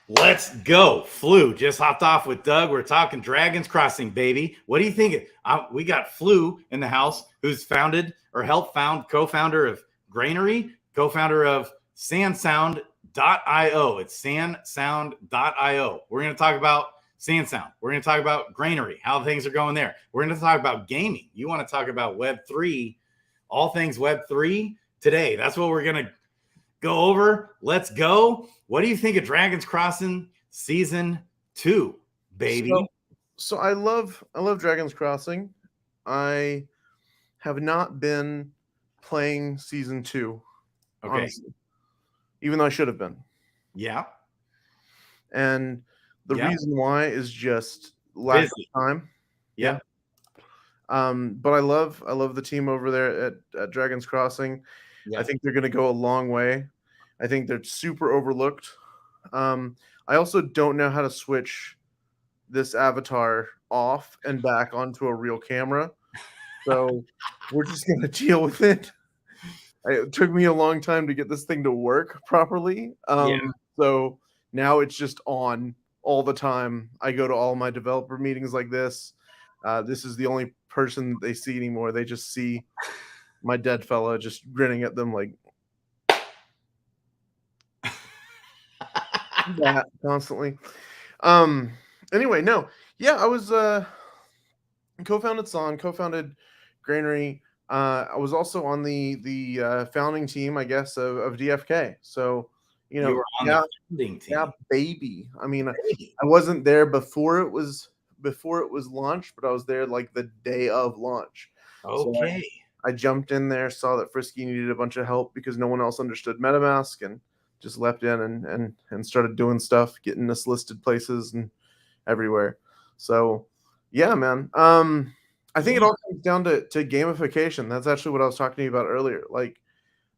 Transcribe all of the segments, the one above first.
Let's go. Flu just hopped off with Doug. We're talking Dragons Crossing, baby. What do you think? We got Flu in the house, who's founded or helped found, co-founder of Granary, co-founder of SandSound.io. It's SandSound.io. We're going to talk about SandSound. We're going to talk about Granary, how things are going there. We're going to talk about gaming. You want to talk about Web3, all things Web3 today. That's what we're going to go over. Let's go. What do you think of Dragons Crossing Season 2, baby? So I love Dragons Crossing. I have not been playing Season 2, okay. Honestly, even though I should have been. Yeah. And the reason why is just lack of time. Yeah. But I love the team over there at Dragons Crossing. I think they're going to go a long way. I think they're super overlooked. I also don't know how to switch this avatar off and back onto a real camera. So we're just going to deal with it. It took me a long time to get this thing to work properly. So now it's just on all the time. I go to all my developer meetings like this. This is the only person they see anymore. They just see my dead fella just grinning at them like that constantly. Anyway, no. Yeah, I was co-founded Granary. I was also on the founding team, I guess, of DFK. So, you were on the founding team. Yeah, baby. I mean, I wasn't there before it was launched, but I was there like the day of launch. Okay. So I jumped in there, saw that Frisky needed a bunch of help because no one else understood MetaMask, and just leapt in and started doing stuff, getting us listed places and everywhere. So yeah, man. I think it all comes down to gamification. That's actually what I was talking to you about earlier. Like,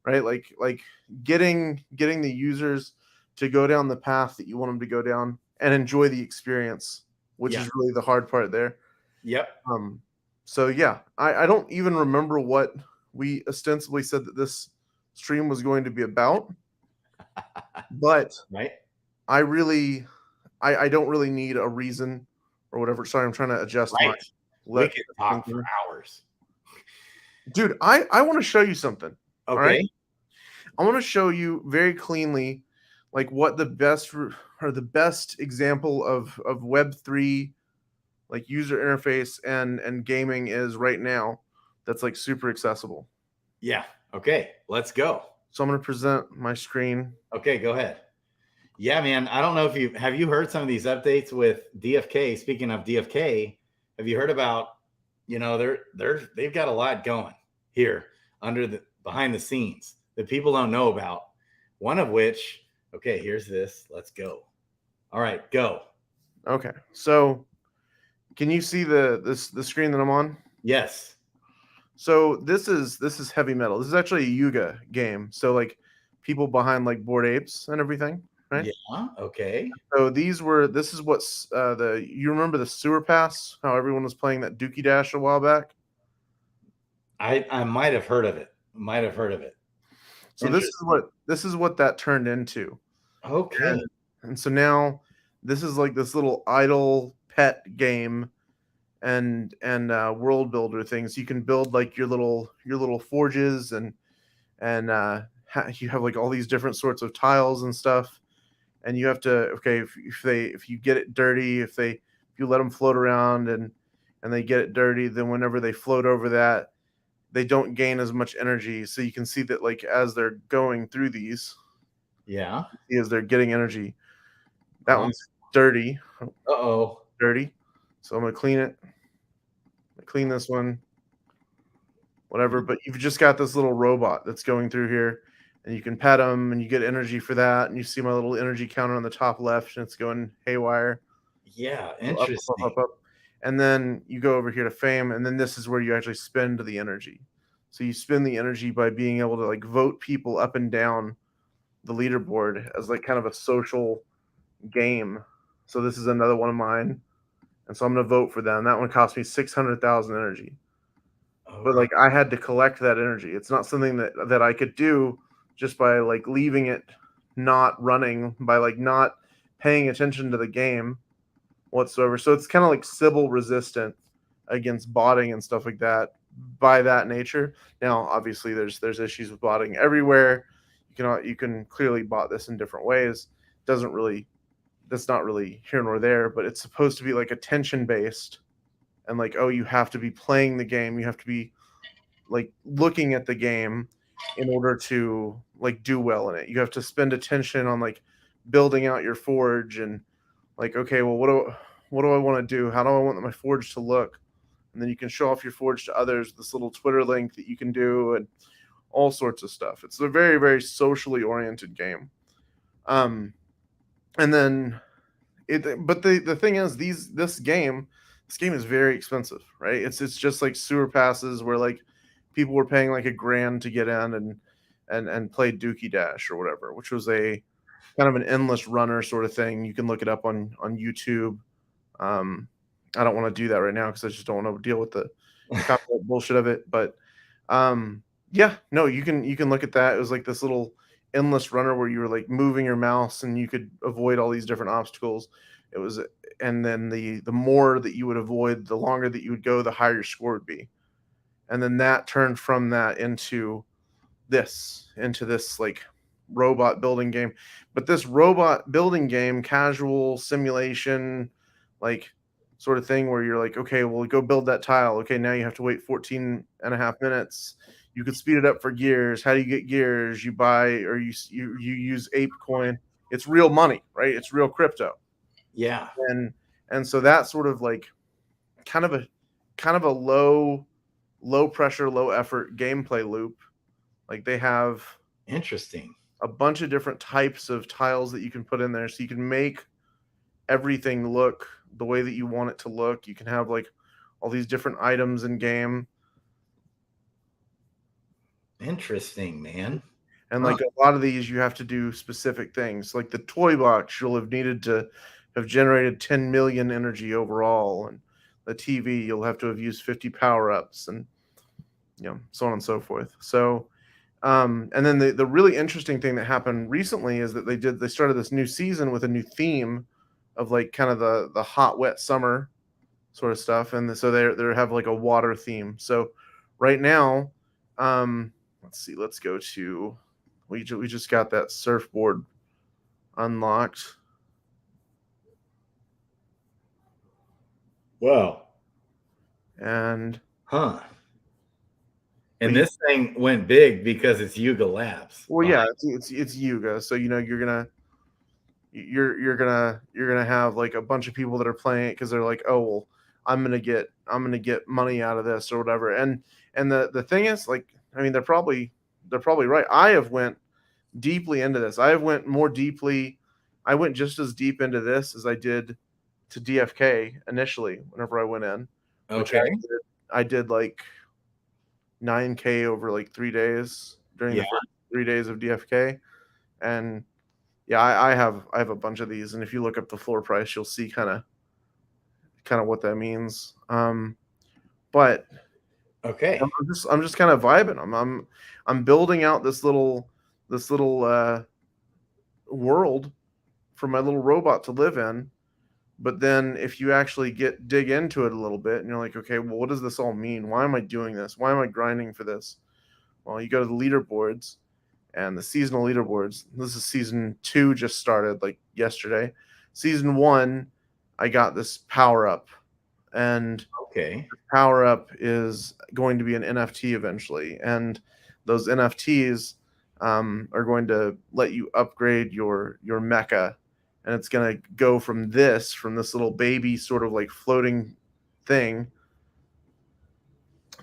right? Like getting the users to go down the path that you want them to go down and enjoy the experience, which is really the hard part there. Yep. So yeah, I don't even remember what we ostensibly said that this stream was going to be about. But I don't really need a reason or whatever. Sorry, I'm trying to adjust my. We could talk for hours, dude. I want to show you something. Okay. All right? I want to show you very cleanly, like what the best example of Web3, like user interface and gaming is right now. That's like super accessible. Yeah. Okay. Let's go. So I'm going to present my screen. Okay, go ahead. Yeah, man. I don't know if you heard some of these updates with DFK. Speaking of DFK, have you heard about, they've got a lot going here behind the scenes that people don't know about. One of which, okay, here's this. Let's go. All right, go. Okay. So can you see the screen that I'm on? Yes. So this is heavy metal. This is actually a Yuga game. So like people behind like Bored Apes and everything, right? Yeah. Okay. So this is what's you remember the sewer pass? How everyone was playing that Dookie Dash a while back? I might have heard of it. So this is what that turned into. Okay. And so now this is like this little idle pet game and world builder things. You can build like your little forges and you have like all these different sorts of tiles and stuff. And you have to if you get it dirty, if you let them float around and they get it dirty, then whenever they float over that, they don't gain as much energy. So you can see that like as they're going through these, as they're getting energy, that one's dirty. Dirty. So I'm gonna clean it. Clean this one. Whatever. But you've just got this little robot that's going through here. And you can pet them, and you get energy for that. And you see my little energy counter on the top left, and it's going haywire. Yeah, interesting. Up. And then you go over here to fame, and then this is where you actually spend the energy. So you spend the energy by being able to like vote people up and down the leaderboard as like kind of a social game. So this is another one of mine, and so I'm going to vote for them. That one cost me 600,000 energy. But like I had to collect that energy. It's not something that I could do just by like leaving it not running, by like not paying attention to the game whatsoever. So it's kind of like Sybil resistant against botting and stuff like that by that nature. Now, obviously, there's issues with botting everywhere. You can clearly bot this in different ways. Doesn't really That's not really here nor there, but it's supposed to be like attention based and like, oh, you have to be playing the game, you have to be like looking at the game in order to like do well in it. You have to spend attention on like building out your forge and like, okay, well, what do I want to do? How do I want my forge to look? And then you can show off your forge to others. This little Twitter link that you can do, and all sorts of stuff. It's a very very socially oriented game. Um, and then but the thing is, this game is very expensive, right? It's just like sewer passes where like people were paying like $1,000 to get in and play Dookie Dash or whatever, which was a kind of an endless runner sort of thing. You can look it up on YouTube. Um, I don't want to do that right now because I just don't want to deal with the copyright bullshit of it. But yeah, no, you can look at that. It was like this little endless runner where you were like moving your mouse and you could avoid all these different obstacles. It was, and then the more that you would avoid, the longer that you would go, the higher your score would be. And then that turned from that into this like robot building game. But this robot building game, casual simulation, like sort of thing where you're like, okay, well, go build that tile. Okay, now you have to wait 14 and a half minutes. You could speed it up for gears. How do you get gears? You buy or you use ape coin. It's real money, right? It's real crypto. Yeah. And so that sort of like kind of a low pressure, low effort gameplay loop. Like they have Interesting. a bunch of different types of tiles that you can put in there so you can make everything look the way that you want it to look. You can have like all these different items in game. Interesting, man. And like a lot of these you have to do specific things. Like the toy box, you'll have needed to have generated 10 million energy overall, and the TV you'll have to have used 50 power-ups, and so on and so forth. So and then the really interesting thing that happened recently is that they started this new season with a new theme of like kind of the hot wet summer sort of stuff, and so they have like a water theme. So right now, let's see, let's go to we just got that surfboard unlocked. Whoa. And And this thing went big because it's Yuga Labs. Well, yeah, it's Yuga, so you're gonna have like a bunch of people that are playing it because they're like, oh well, I'm gonna get money out of this or whatever. And the thing is, like, I mean, they're probably right. I have went deeply into this. I have went more deeply. I went just as deep into this as I did to DFK initially. Whenever I went in, Okay. I did like 9K over like 3 days during the first 3 days of DFK, and yeah, I have a bunch of these, and if you look up the floor price, you'll see kind of what that means. But okay, I'm just kind of vibing. I'm building out this little world for my little robot to live in. But then if you actually dig into it a little bit, and you're like, okay, well, what does this all mean? Why am I doing this? Why am I grinding for this? Well, you go to the leaderboards and the seasonal leaderboards. This is season 2 just started like yesterday. Season 1, I got this power up, and power up is going to be an NFT eventually, and those NFTs are going to let you upgrade your mecha, and it's going to go from this little baby sort of like floating thing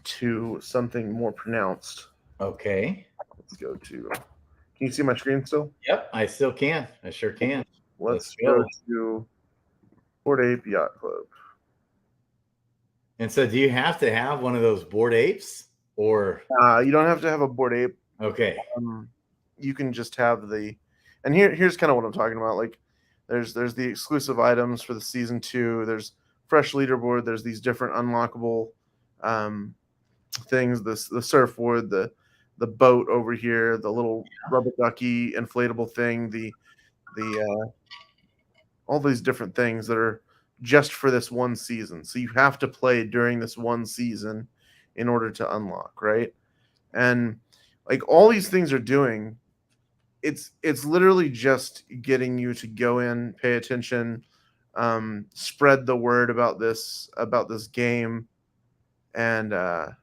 to something more pronounced. Okay. Let's go to. Can you see my screen still? Yep, I still can. I sure can. Let's go to Bored Ape Yacht Club. And so, do you have to have one of those Bored Apes, or you don't have to have a Bored Ape? Okay. You can just have the. And here's kind of what I'm talking about. Like, there's the exclusive items for the season 2. There's fresh leaderboard. There's these different unlockable things. The surfboard, the boat over here, the little rubber ducky inflatable thing, the all these different things that are just for this one season. So you have to play during this one season in order to unlock, right? And like all these things are doing, it's literally just getting you to go in, pay attention, spread the word about this game, and that's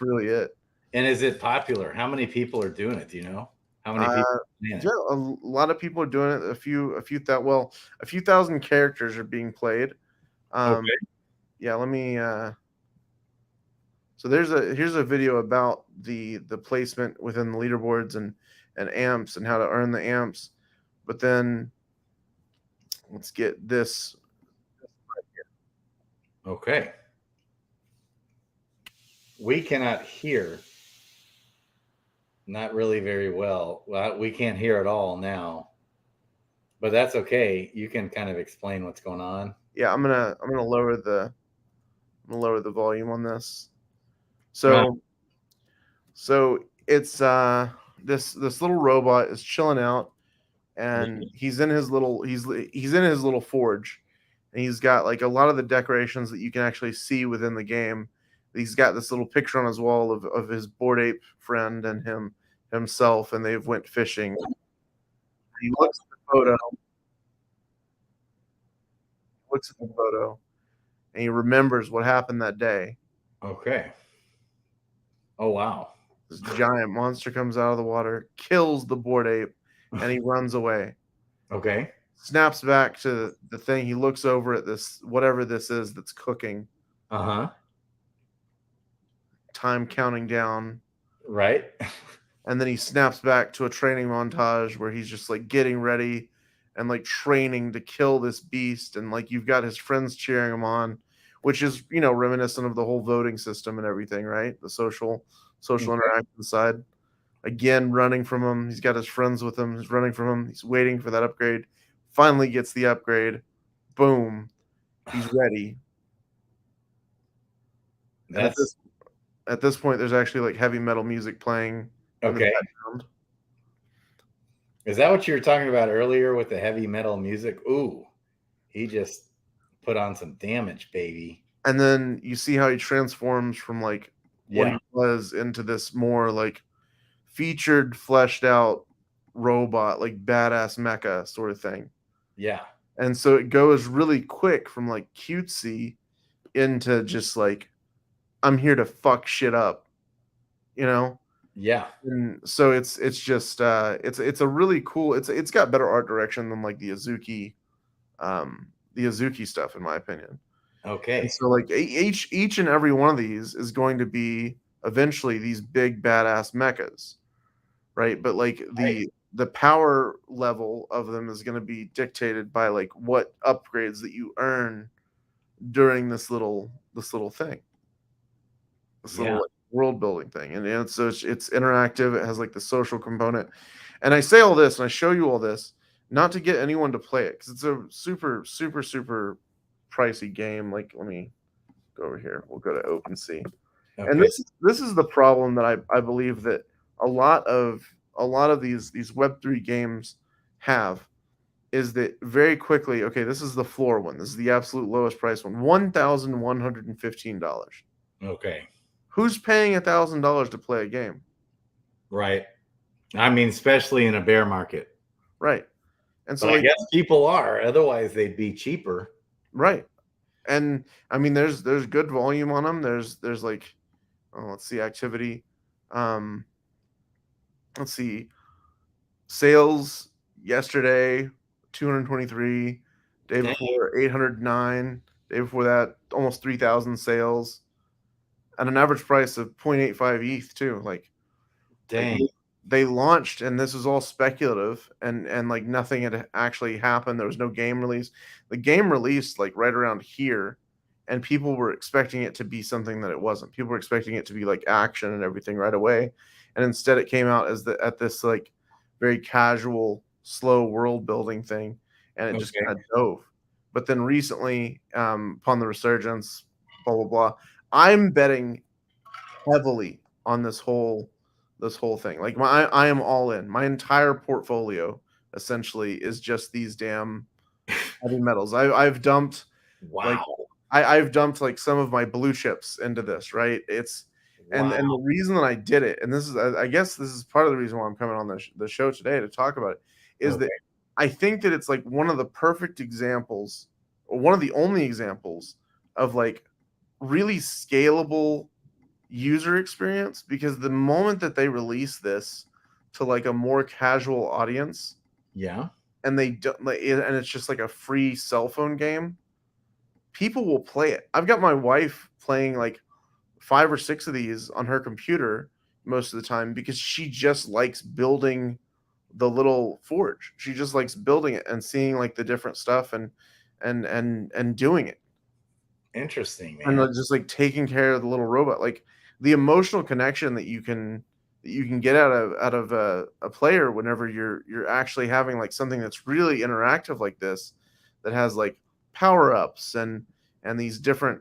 really it. And is it popular? How many people are doing it? Do you know how many people Uh, are playing yeah, it? a lot of people are doing it. A few thousand characters are being played. Um, Okay. yeah, let me. So here's a video about the placement within the leaderboards and amps and how to earn the amps. But then let's get this. Okay. We cannot hear, not really very well. Well, we can't hear at all now, but that's okay. You can kind of explain what's going on. Yeah, I'm gonna lower the volume on this. Uh, So it's this little robot is chilling out, and he's in his little forge, and he's got like a lot of the decorations that you can actually see within the game. He's got this little picture on his wall of his bored ape friend and himself, and they've went fishing. He looks at the photo, and he remembers what happened that day. okay. Oh wow. This giant monster comes out of the water, kills the bored ape, and he runs away. Okay. Snaps back to the thing. He looks over at this, whatever this is that's cooking, Uh huh. time counting down. Right. And then he snaps back to a training montage where he's just like getting ready and like training to kill this beast. And like you've got his friends cheering him on, which is, reminiscent of the whole voting system and everything, right? The social Okay. interaction side. Again, running from him. He's got his friends with him. He's running from him. He's waiting for that upgrade. Finally gets the upgrade. Boom. He's ready. And That's at this point, there's actually like heavy metal music playing in the okay. background. Is that what you were talking about earlier with the heavy metal music? Ooh, he just put on some damage, baby. And then you see how he transforms from like what Yeah. he was into this more like featured, fleshed out robot, like badass mecha sort of thing. Yeah. And so it goes really quick from like cutesy into just like I'm here to fuck shit up, you know? Yeah. And so it's just it's a really cool it's got better art direction than like the Azuki stuff in my opinion. And Okay. so like each and every one of these is going to be eventually these big badass mechas, right? But like Right. the power level of them is going to be dictated by like what upgrades that you earn during this little thing, this little Yeah. like, world building thing. And so it's interactive. It has like the social component. And I say all this and I show you all this not to get anyone to play it because it's a super super super pricey game. Like let me go over here. We'll go to OpenSea. And Okay. this is the problem that I believe that a lot of these Web3 games have is that very quickly, okay, this is the floor one. This is the absolute lowest price one. $1,115. Okay. Who's paying $1,000 to play a game? Right. I mean, especially in a bear market. Right. And so But I like guess people are. Otherwise, they'd be cheaper. right. And I mean there's good volume on them. There's like let's see activity. Um let's see sales yesterday 223, day Dang. before 809, day before that almost 3000 sales at an average price of 0.85 ETH too. Like Dang. they launched and this was all speculative and like nothing had actually happened. There was no game release. The game released like right around here and people were expecting it to be something that it wasn't. People were expecting it to be like action and everything right away. And instead it came out as at this like very casual, slow world building thing and it just Okay. kind of dove. But then recently, upon the resurgence, blah blah blah, I'm betting heavily on this whole thing. Like I am all in. My entire portfolio essentially is just these damn heavy metals. I've dumped like Wow. I've dumped like some of my blue chips into this, right? It's Wow. and the reason that I did it, and this is I guess this is part of the reason why I'm coming on the show today to talk about it, is that Okay. I think that it's like one of the perfect examples, or one of the only examples of like really scalable user experience, because the moment that they release this to like a more casual audience, Yeah. and they do, like, and it's just like a free cell phone game, people will play it. I've got my wife playing like 5 or 6 of these on her computer most of the time because she just likes building the little forge. She just likes building it and seeing like the different stuff and doing it, Interesting, and man. just like taking care of the little robot. Like the emotional connection that you can get out of a player whenever you're actually having like something that's really interactive like this, that has like power ups and these different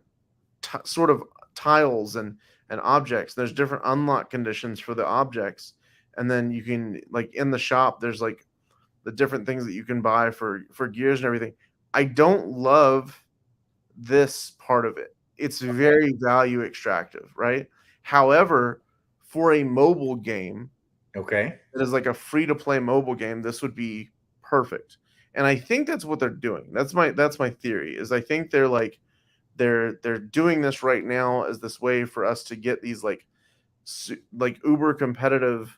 sort of tiles and objects. There's different unlock conditions for the objects, and then you can like in the shop there's like the different things that you can buy for gears and everything. I don't love this part of it. It's very value extractive, right? However, for a mobile game Okay. that is like a free to play mobile game, this would be perfect. And I think that's what they're doing. That's my theory. Is I think they're like they're doing this right now as this way for us to get these like uber competitive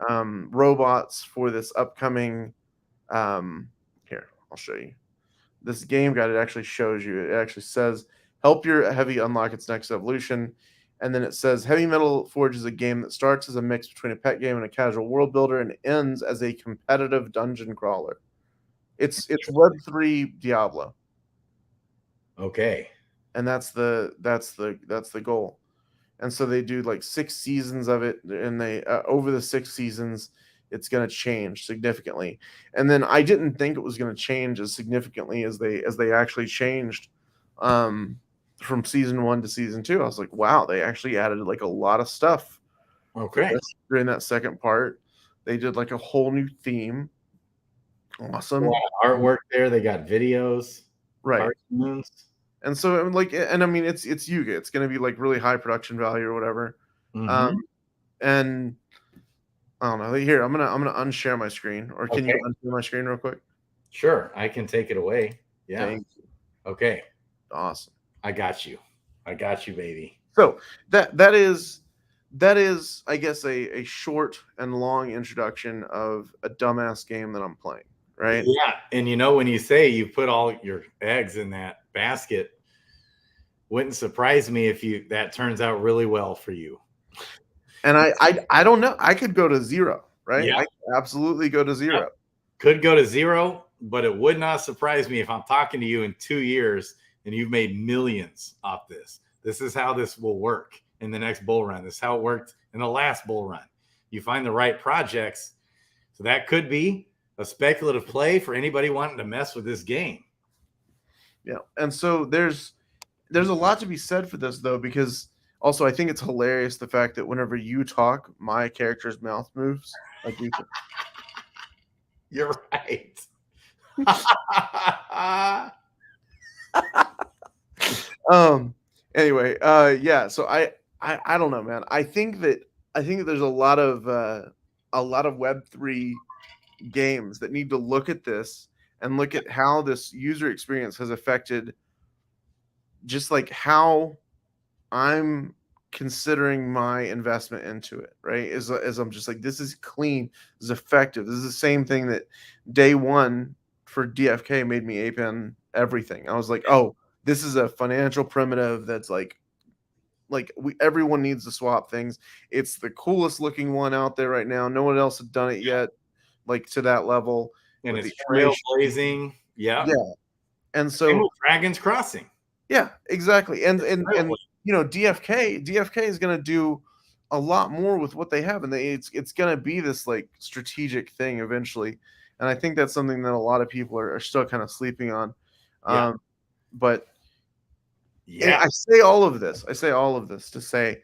robots for this upcoming here, I'll show you this game guide. It actually shows you, it actually says help your heavy unlock its next evolution, and then it says Heavy Metal Forge is a game that starts as a mix between a pet game and a casual world builder and ends as a competitive dungeon crawler. It's Web3 Diablo, Okay. and that's the goal. And so they do like 6 seasons of it, and they over the 6 seasons it's going to change significantly. And then I didn't think it was going to change as significantly as they actually changed from season 1 to season 2. I was like, wow, they actually added like a lot of stuff to Okay. this during that second part. They did like a whole new theme. A Awesome. lot of artwork there. They got videos, Right. cartoons. And so like, and I mean it's Yuga. It's going to be like really high production value or whatever. Mm-hmm. And I don't know. Here, I'm gonna unshare my screen, or can you Okay. unshare my screen real quick? Sure. I can take it away. Yeah. Thank you. Okay. Awesome. I got you. I got you, baby. So that is I guess a short and long introduction of a dumbass game that I'm playing. Right. Yeah. And when you say you put all your eggs in that basket, wouldn't surprise me if that turns out really well for you. And I don't know. I could go to zero. Right. Yeah. I could absolutely go to zero. Yep. Could go to zero, but it would not surprise me if I'm talking to you in 2 years and you've made millions off this. This is how this will work in the next bull run. This is how it worked in the last bull run. You find the right projects. So that could be a speculative play for anybody wanting to mess with this game. Yeah. And so there's a lot to be said for this though, because also I think it's hilarious the fact that whenever you talk, my character's mouth moves. I do. You're right. Anyway, yeah, so I don't know, man. I think that there's a lot of Web3 games that need to look at this and look at how this user experience has affected just like how I'm considering my investment into it, right? As I'm just like, this is clean, this is effective. This is the same thing that day one for DFK made me ape in everything. I was like, oh, this is a financial primitive that's like everyone needs to swap things. It's the coolest looking one out there right now. No one else had done it yet, like to that level And with it's the animation. trailblazing. Yeah. Yeah. And Same so with Dragon's Crossing. yeah, exactly. And Trailblazing. DFK is going to do a lot more with what they have, and it's going to be this like strategic thing eventually. And I think that's something that a lot of people are still kind of sleeping on. Yeah. But Yeah. I say all of this. I say all of this to say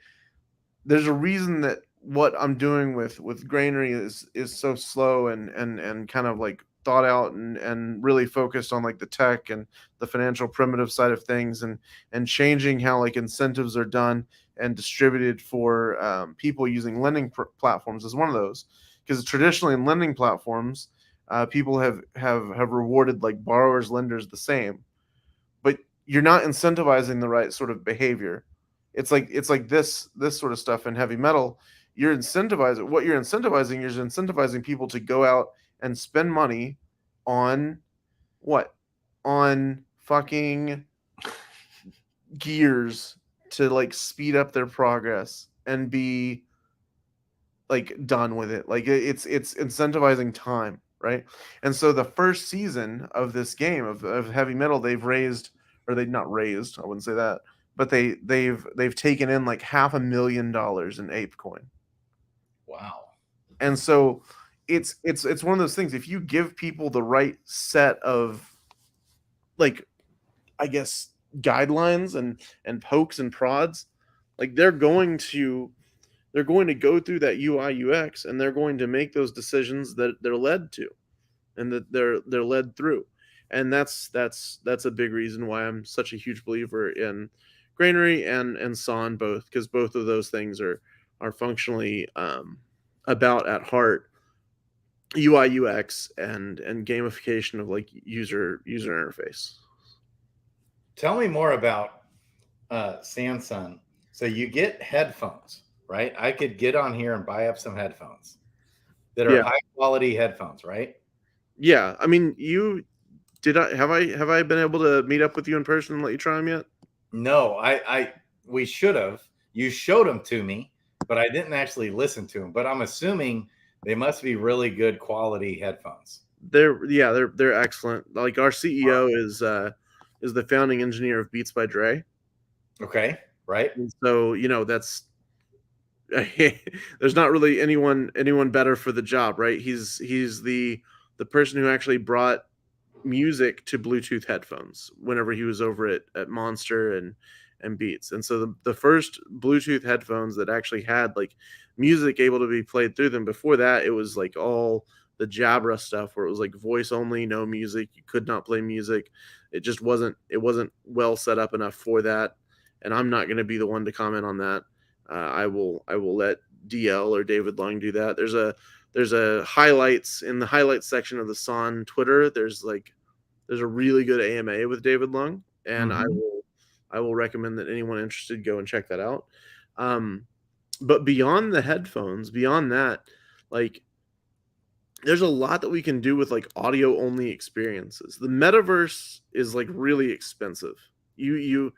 there's a reason that what I'm doing with Granary is so slow and kind of like thought out and really focused on like the tech and the financial primitive side of things, and changing how like incentives are done and distributed for people using lending platforms is one of those. Because traditionally in lending platforms, people have rewarded like borrowers, lenders the same, but you're not incentivizing the right sort of behavior. It's like this sort of stuff in heavy metal. You're incentivizing what you're incentivizing is incentivizing people to go out and spend money on what? On fucking gears to like speed up their progress and be like done with it. Like it's incentivizing time, right? And so the first season of this game of heavy metal, they've raised, or they not raised, I wouldn't say that, but they've taken in like $500,000 in ape coin. Wow. And so it's one of those things. If you give people the right set of like, I guess, guidelines and pokes and prods, like they're going to go through that UI UX, and they're going to make those decisions that they're led to and that they're led through. And that's a big reason why I'm such a huge believer in Granary and Son both, because both of those things are functionally about at heart UI UX and gamification of like user interface. Tell me more about Samsung. So you get headphones, right? I could get on here and buy up some headphones that are Yeah. high quality headphones, right? Yeah, I mean, have I been able to meet up with you in person and let you try them yet? No, we should have. You showed them to me, but I didn't actually listen to them. But I'm assuming they must be really good quality headphones. They're excellent. Like our CEO is the founding engineer of Beats by Dre. Okay, right? And so, that's there's not really anyone better for the job, right? He's the person who actually brought music to Bluetooth headphones whenever he was over at Monster and Beats. And so the first Bluetooth headphones that actually had like music able to be played through them. Before that, it was like all the Jabra stuff where it was like voice only, no music. You could not play music. It wasn't well set up enough for that. And I'm not going to be the one to comment on that. I will let DL or David Long do that. There's a highlights in the highlights section of the Son Twitter. There's a really good AMA with David Lung, and Mhm. I will recommend that anyone interested go and check that out. But beyond the headphones, beyond that, like there's a lot that we can do with like audio only experiences. The metaverse is like really expensive. You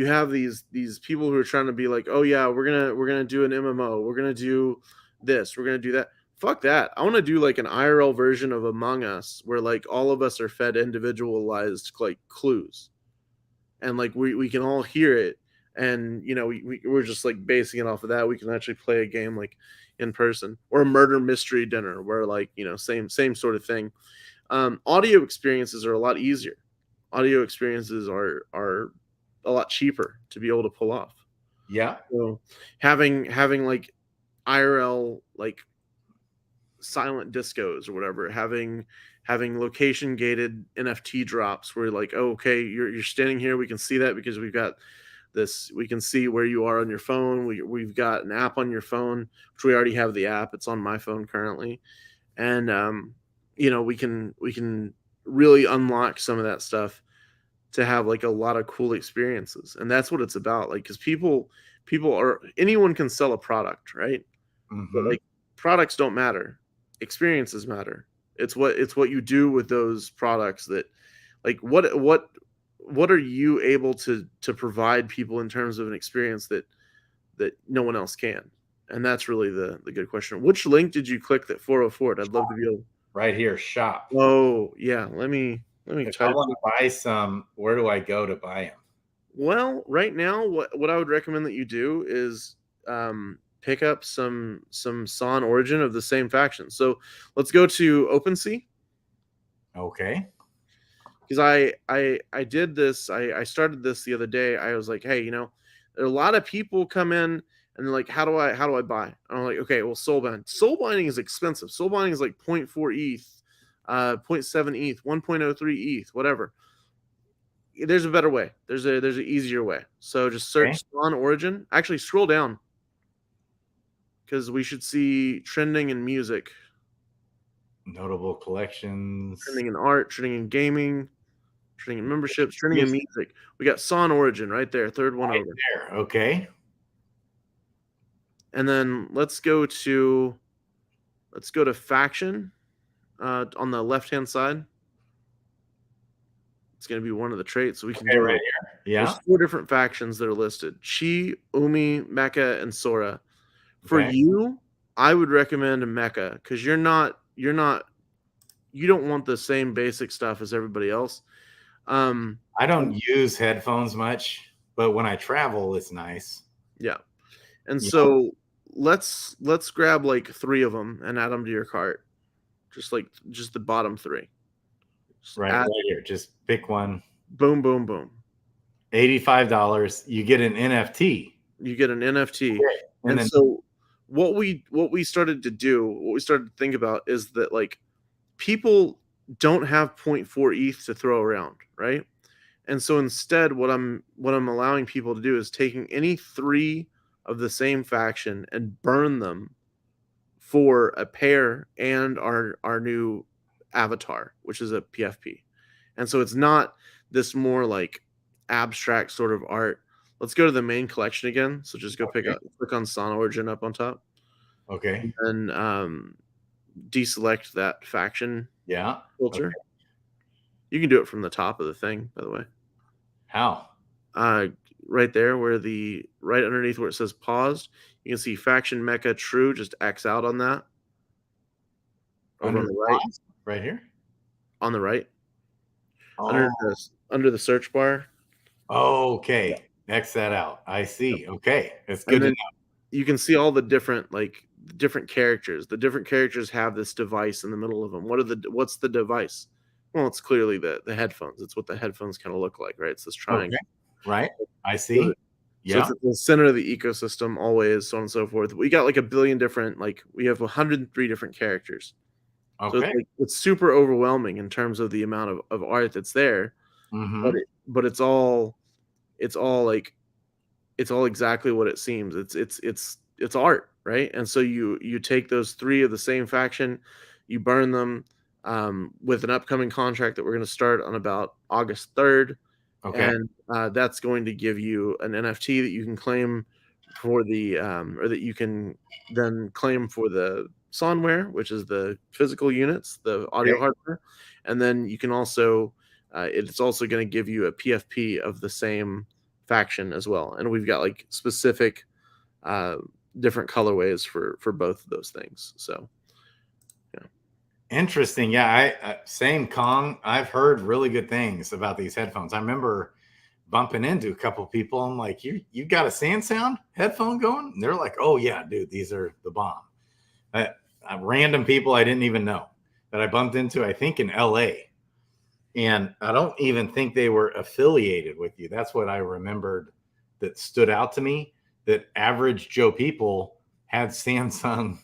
have these people who are trying to be like, oh yeah, we're gonna do an MMO, we're gonna do this, we're gonna do that. Fuck that. I want to do like an IRL version of Among Us where like all of us are fed individualized like clues, and like we can all hear it, and we're just like basing it off of that. We can actually play a game like in person, or a murder mystery dinner where like same sort of thing. Audio experiences are a lot easier. Audio experiences are a lot cheaper to be able to pull off. Yeah. So having like IRL like silent discos or whatever, having location gated NFT drops where like, oh, okay, you're standing here, we can see that because we've got this, we can see where you are on your phone. We've got an app on your phone, which we already have the app. It's on my phone currently. And we can really unlock some of that stuff to have like a lot of cool experiences. And that's what it's about. Like, because people are, anyone can sell a product, right? But Hmm. like products don't matter, experiences matter. It's what you do with those products that, like, what are you able to provide people in terms of an experience that no one else can. And that's really the good question. Which link did you click that 404? I'd love to be able. Right here, shop. Oh yeah, let me If I type. want to buy some, where do I go to buy them? Well, right now, what I would recommend that you do is pick up some Son Origin of the same faction. So let's go to OpenSea, Okay. because I did this. I started this the other day. I was like, hey, there are a lot of people come in and they're like, how do I buy? And I'm like, okay, well, soul binding is expensive. Soul binding is like 0.4 ETH 0.7 ETH, 1.03 ETH, whatever. There's a better way. There's an easier way. So just Okay. search on Origin. Actually, scroll down because we should see trending in music, Notable collections. trending in art, trending in gaming, trending in memberships, trending in music. We got Son Origin right there, third one Right over. there. Okay. And then let's go to faction on the left hand side. It's going to be one of the traits, so we can do right it. here. Yeah. There's 4 different factions that are listed: Chi, Umi, Mecha, and Sora. For Okay. you, I would recommend a Mecha because you don't want the same basic stuff as everybody else. I don't use headphones much, but when I travel, it's nice. Yeah. And You so let's grab like 3 of them and add them to your cart. Just the bottom 3. Just Right add, here. Just pick one. boom, boom, boom. $85. You get an NFT. You get an NFT. Okay. And then so what we started to do, what we started to think about is that like people don't have 0.4 ETH to throw around, right? And so instead what I'm allowing people to do is taking any 3 of the same faction and burn them for a pair and our new avatar, which is a PFP. And so it's not this more like abstract sort of art. Let's go to the main collection again. So just go click on Son Origin up on top. Okay. And deselect that faction filter. Okay. You can do it from the top of the thing, by the way. How? Right there where right underneath where it says paused, you can see faction mecha true, just X out on that. Over on the right. Right here? On the right. Oh. Under the search bar. Okay. X that out. I see. Okay. That's good to know. You can see all the different characters. The different characters have this device in the middle of them. What's the device? Well, it's clearly the headphones. It's what the headphones kind of look like, right? It's this triangle. Okay. Right. I see. So it's at the center of the ecosystem always, so on and so forth. We got like a billion different, we have 103 different characters. Okay. So it's super overwhelming in terms of the amount of art that's there. Mm-hmm. But it's all exactly what it seems. It's art, right? And so you take those 3 of the same faction, you burn them with an upcoming contract that we're going to start on about August 3rd. Okay. And that's going to give you an NFT that you can claim for the or that you can then claim for the Sonware, which is the physical units, the audio hardware. And then you can also it's also going to give you a PFP of the same faction as well. And we've got like specific different colorways for both of those things. So interesting. Yeah, I same Kong. I've heard really good things about these headphones. I remember bumping into a couple of people. I'm like, you got a Sand Sound headphone going? And they're like, oh yeah, dude, these are the bomb. Random people I didn't even know that I bumped into, I think in LA. And I don't even think they were affiliated with you. That's what I remembered that stood out to me, that average Joe people had Samsung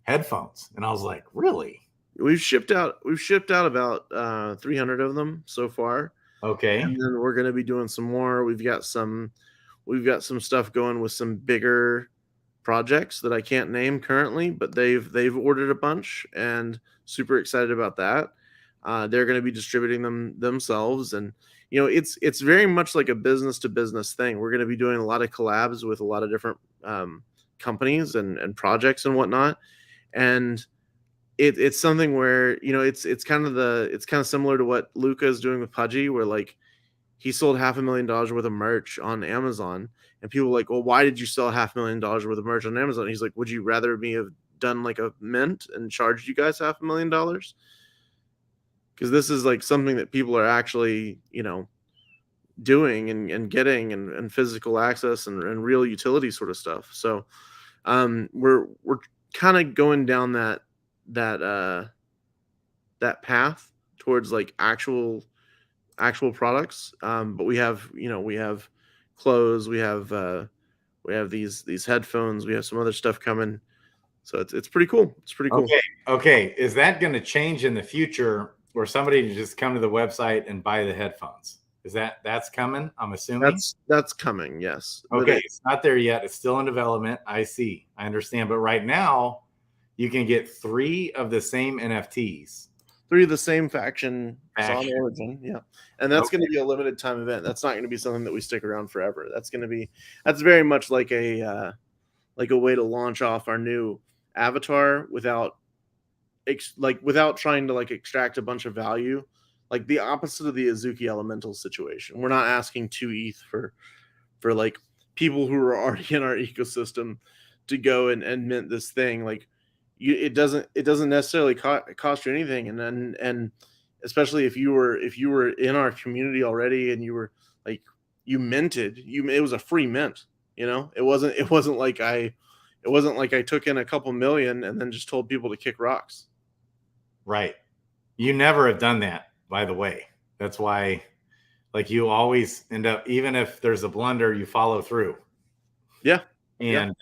headphones. And I was like, really? We've shipped out about 300 of them so far. Okay. And then we're going to be doing some more. We've got some stuff going with some bigger projects that I can't name currently, but they've ordered a bunch and super excited about that. They're going to be distributing them themselves, and it's very much like a business to business thing. We're going to be doing a lot of collabs with a lot of different companies and projects and whatnot, and it's something where it's kind of similar to what Luca is doing with Pudgy, where like he sold $500,000 worth of merch on Amazon, and people were like, well, why did you sell $500,000 worth of merch on Amazon? He's like, would you rather me have done like a mint and charged you guys $500,000? Because this is like something that people are actually doing and getting and physical access and real utility sort of stuff. So we're kind of going down that path towards like actual products. But we have clothes, we have these headphones, we have some other stuff coming. So it's pretty cool. It's pretty cool. Okay. Is that going to change in the future where somebody can just come to the website and buy the headphones? That's coming? I'm assuming. That's coming. Yes. Okay, it's not there yet. It's still in development. I see. I understand. But right now, you can get 3 of the same NFTs. 3 of the same faction on Origin. Yeah. And that's going to be a limited time event. That's not going to be something that we stick around forever. That's very much like a way to launch off our new avatar without trying to extract a bunch of value, like the opposite of the Azuki Elemental situation. We're not asking 2 ETH for like people who are already in our ecosystem to go and mint this thing. Like it doesn't necessarily cost you anything, and especially if you were in our community already and you were like you minted, it was a free mint. It wasn't like I took in a couple million and then just told people to kick rocks. Right. You never have done that, by the way. That's why, like, you always end up, even if there's a blunder, you follow through. Yeah. And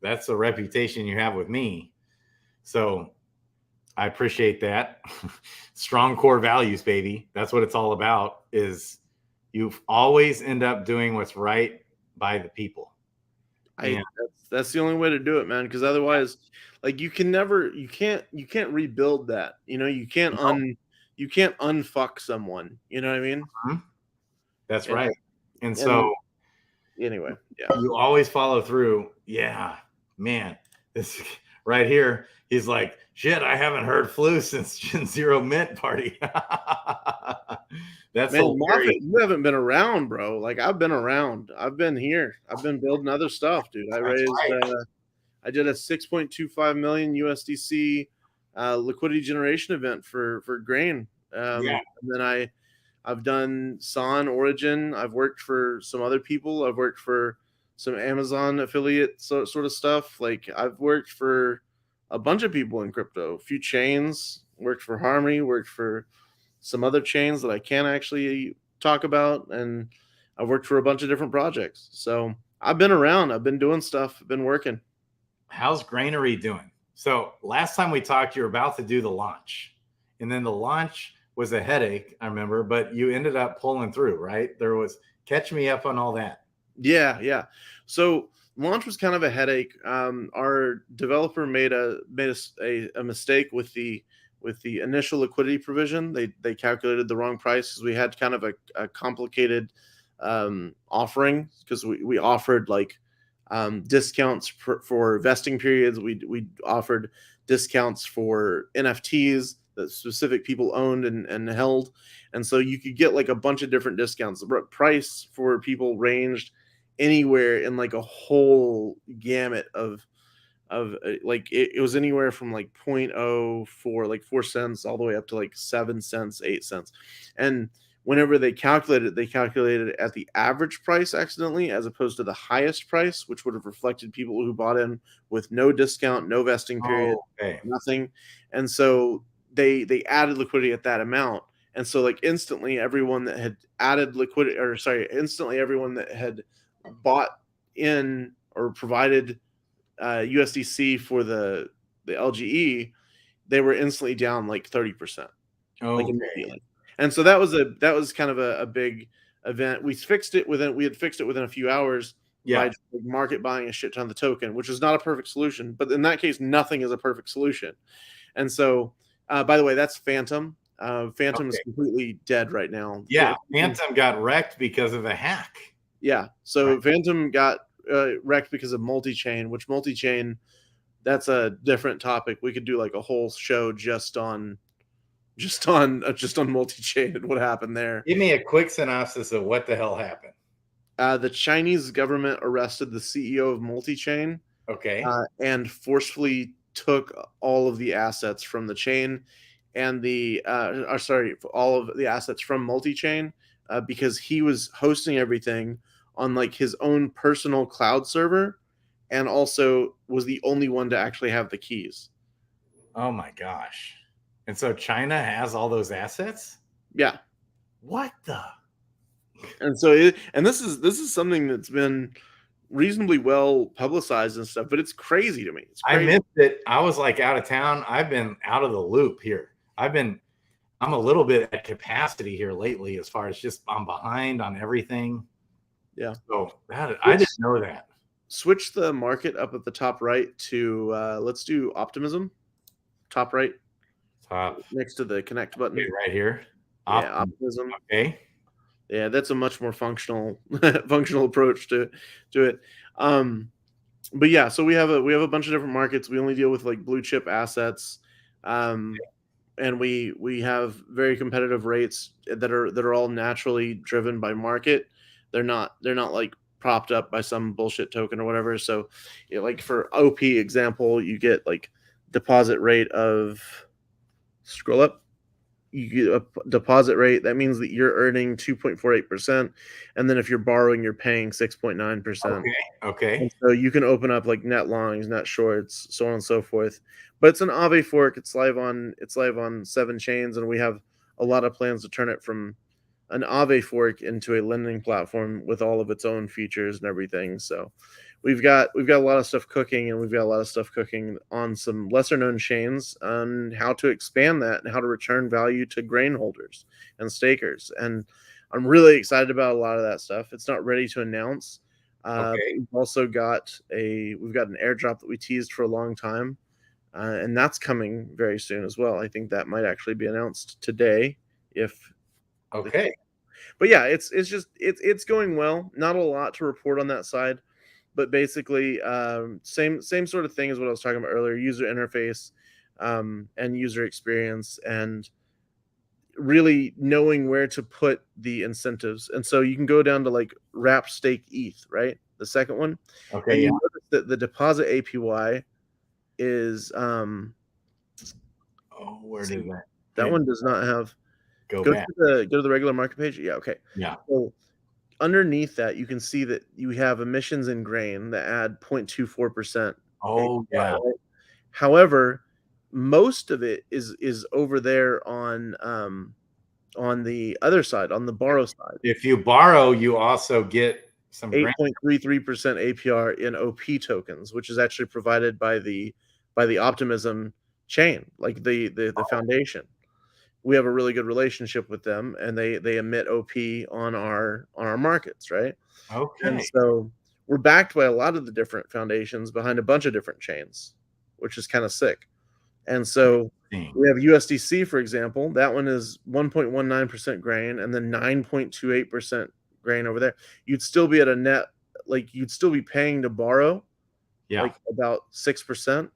that's a reputation you have with me. So I appreciate that. Strong core values, baby. That's what it's all about, is you always end up doing what's right by the people. That's the only way to do it, man. Because otherwise, like you can't rebuild that. You can't unfuck someone. You know what I mean? Mm-hmm. That's right. And so anyway, yeah, you always follow through. Yeah, man, this right here. He's like, shit, I haven't heard Flu since Gen Zero Mint Party. That's man, Moffat, you haven't been around, bro. Like I've been around. I've been here. I've been building other stuff, dude. I did a 6.25 million USDC liquidity generation event for grain. And then I've done San Origin. I've worked for some other people. I've worked for some Amazon affiliate sort of stuff. Like I've worked for a bunch of people in crypto, a few chains, worked for Harmony, worked for some other chains that I can't actually talk about. And I've worked for a bunch of different projects. So I've been around, I've been doing stuff, I've been working. How's Grainery doing? So last time we talked, you were about to do the launch, and then the launch was a headache, I remember, but you ended up pulling through, right? Catch me up on all that. Yeah. So launch was kind of a headache. Our developer made a mistake with the initial liquidity provision. They calculated the wrong price because we had kind of a complicated offering, because we offered discounts for vesting periods. We offered discounts for NFTs that specific people owned and held, and so you could get a bunch of different discounts. The price for people ranged anywhere in a whole gamut of it was anywhere from 0.04 4 cents all the way up to 7 cents, 8 cents. And whenever they calculated it at the average price accidentally, as opposed to the highest price, which would have reflected people who bought in with no discount, no vesting period, nothing. And so they added liquidity at that amount. And so instantly everyone that had added liquidity, instantly everyone that had bought in or provided USDC for the LGE, they were instantly down 30%. Immediately. And so that was kind of a big event. We had fixed it within a few hours by market buying a shit ton of the token, which is not a perfect solution. But in that case, nothing is a perfect solution. And so, by the way, that's Phantom. Phantom is completely dead right now. Yeah, Phantom got wrecked because of a hack. Yeah, so Phantom got wrecked because of multi-chain, which multi-chain, that's a different topic. We could do a whole show just on multi-chain and what happened there. Give me a quick synopsis of what the hell happened. The Chinese government arrested the CEO of multi-chain. Okay. And forcefully took all of the assets from the chain and all of the assets from multi-chain because he was hosting everything on his own personal cloud server, and also was the only one to actually have the keys. Oh my gosh. And so China has all those assets? Yeah. What the? And so this is something that's been reasonably well publicized and stuff, but it's crazy to me. It's I crazy. missed it. I was like out of town. I've been out of the loop here. I'm a little bit at capacity here lately as far as just I'm behind on everything. Yeah. So I didn't know that. Switch the market up at the top right to let's do optimism. Top right, Top. next to the connect button. Okay, right here. Yeah, optimism. Okay. Yeah, that's a much more functional functional approach to it. But yeah, so we have a bunch of different markets. We only deal with like blue chip assets. And we have very competitive rates that are all naturally driven by market. They're not like propped up by some bullshit token or whatever. So, like for OP example, you get like deposit rate of scroll up. You get a deposit rate that means that you're earning 2.48%, and then if you're borrowing, you're paying 6.9%. Okay. And so you can open up like net longs, net shorts, so on and so forth. But it's an Aave fork. It's live on 7 chains, and we have a lot of plans to turn it from an Aave fork into a lending platform with all of its own features and everything. So we've got a lot of stuff cooking, and we've got a lot of stuff cooking on some lesser known chains on how to expand that and how to return value to grain holders and stakers. And I'm really excited about a lot of that stuff. It's not ready to announce. We've also got an airdrop that we teased for a long time, and that's coming very soon as well. I think that might actually be announced today. Okay. But yeah, it's going well. Not a lot to report on that side, but basically, same sort of thing as what I was talking about earlier: user interface, and user experience, and really knowing where to put the incentives. And so you can go down to like wrap stake ETH, right? The second one. Okay. And you notice that the deposit APY is where did that one does not have go go back? to the regular market page. Yeah, okay. Yeah. So underneath that you can see that you have emissions in grain that add 0.24%. Oh, yeah. Right? However, most of it is over there on the other side, on the borrow side. If you borrow, you also get some 8.33% APR in OP tokens, which is actually provided by the Optimism chain, like the foundation. We have a really good relationship with them, and they emit OP on our markets, right? Okay. And so we're backed by a lot of the different foundations behind a bunch of different chains, which is kind of sick. And so we have USDC, for example. That one is 1.19% grain and then 9.28% grain over there. You'd still be at a net, like you'd still be paying to borrow, like about 6%,